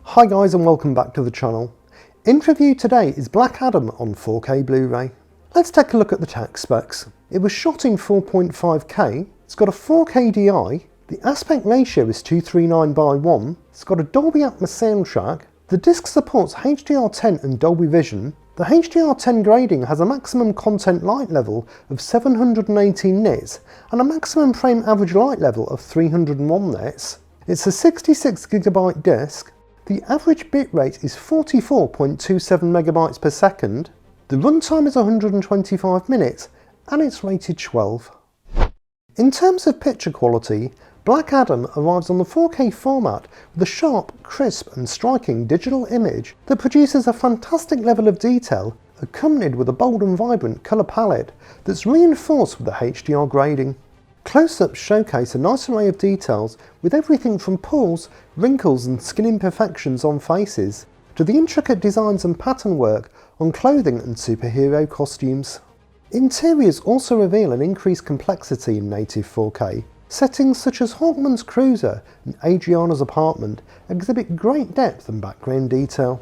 Hi guys and welcome back to the channel. In review today is Black Adam on 4K Blu-ray. Let's take a look at the tech specs. It was shot in 4.5K, it's got a 4K DI, the aspect ratio is 239:1, it's got a Dolby Atmos soundtrack, the disc supports HDR10 and Dolby Vision, the HDR10 grading has a maximum content light level of 718 nits and a maximum frame average light level of 301 nits. It's a 66GB disc. The average bitrate is 44.27 megabytes per second. The runtime is 125 minutes and it's rated 12. In terms of picture quality, Black Adam arrives on the 4K format with a sharp, crisp and striking digital image that produces a fantastic level of detail accompanied with a bold and vibrant colour palette that's reinforced with the HDR grading. Close-ups showcase a nice array of details with everything from pores, wrinkles and skin imperfections on faces to the intricate designs and pattern work on clothing and superhero costumes. Interiors also reveal an increased complexity in native 4K. Settings such as Hawkman's cruiser and Adriana's apartment exhibit great depth and background detail.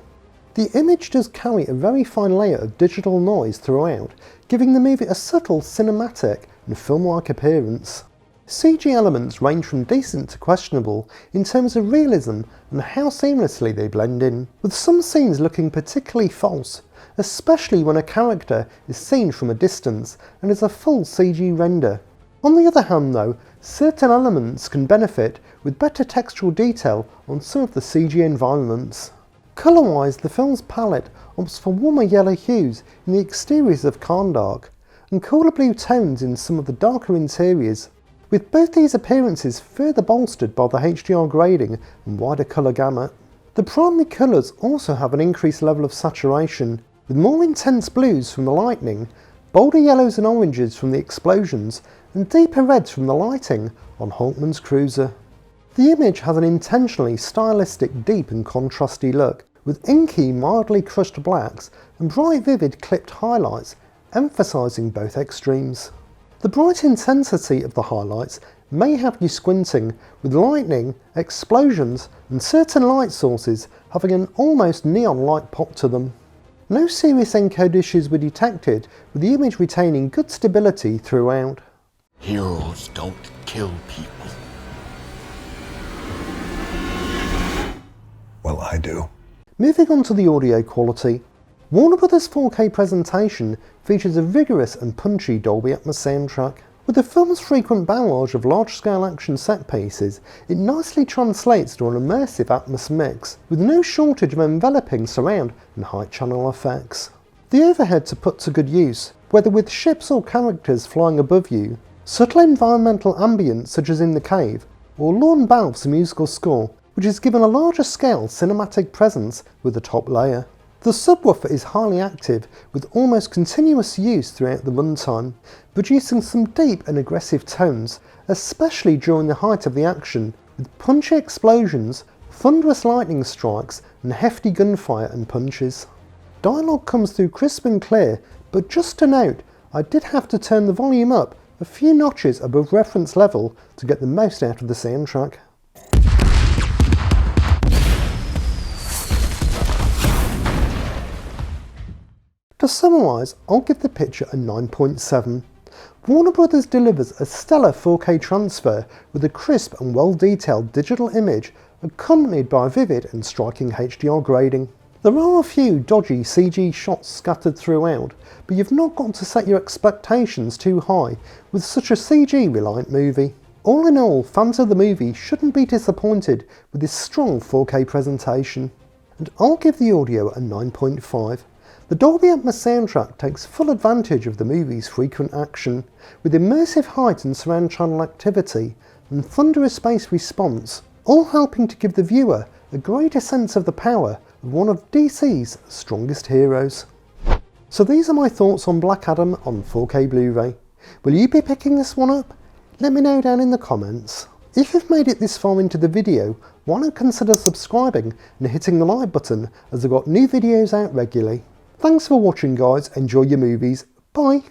The image does carry a very fine layer of digital noise throughout, giving the movie a subtle cinematic and film-like appearance. CG elements range from decent to questionable in terms of realism and how seamlessly they blend in, with some scenes looking particularly false, especially when a character is seen from a distance and is a full CG render. On the other hand though, certain elements can benefit with better textural detail on some of the CG environments. Colour-wise, the film's palette opts for warmer yellow hues in the exteriors of Karndark and cooler blue tones in some of the darker interiors, with both these appearances further bolstered by the HDR grading and wider colour gamut. The primary colours also have an increased level of saturation, with more intense blues from the lightning, bolder yellows and oranges from the explosions, and deeper reds from the lighting on Hawkman's cruiser. The image has an intentionally stylistic, deep and contrasty look, with inky, mildly crushed blacks and bright vivid clipped highlights, emphasising both extremes. The bright intensity of the highlights may have you squinting, with lightning, explosions and certain light sources having an almost neon-like pop to them. No serious encode issues were detected, with the image retaining good stability throughout. Heroes don't kill people. Well, I do. Moving on to the audio quality, Warner Bros. 4K presentation features a vigorous and punchy Dolby Atmos soundtrack. With the film's frequent barrage of large-scale action set pieces, it nicely translates to an immersive Atmos mix, with no shortage of enveloping surround and height channel effects. The overheads are put to good use, whether with ships or characters flying above you, subtle environmental ambience such as in the cave, or Lorne Balfe's musical score, which is given a larger scale cinematic presence with the top layer. The subwoofer is highly active, with almost continuous use throughout the runtime, producing some deep and aggressive tones, especially during the height of the action, with punchy explosions, thunderous lightning strikes and hefty gunfire and punches. Dialogue comes through crisp and clear, but just to note, I did have to turn the volume up a few notches above reference level to get the most out of the soundtrack. To summarise, I'll give the picture a 9.7. Warner Bros. Delivers a stellar 4K transfer with a crisp and well-detailed digital image accompanied by vivid and striking HDR grading. There are a few dodgy CG shots scattered throughout, but you've not got to set your expectations too high with such a CG-reliant movie. All in all, fans of the movie shouldn't be disappointed with this strong 4K presentation. And I'll give the audio a 9.5. The Dolby Atmos soundtrack takes full advantage of the movie's frequent action, with immersive height and surround channel activity and thunderous bass response, all helping to give the viewer a greater sense of the power of one of DC's strongest heroes. So these are my thoughts on Black Adam on 4K Blu-ray. Will you be picking this one up? Let me know down in the comments. If you've made it this far into the video, why not consider subscribing and hitting the like button, as I've got new videos out regularly. Thanks for watching guys, enjoy your movies, bye!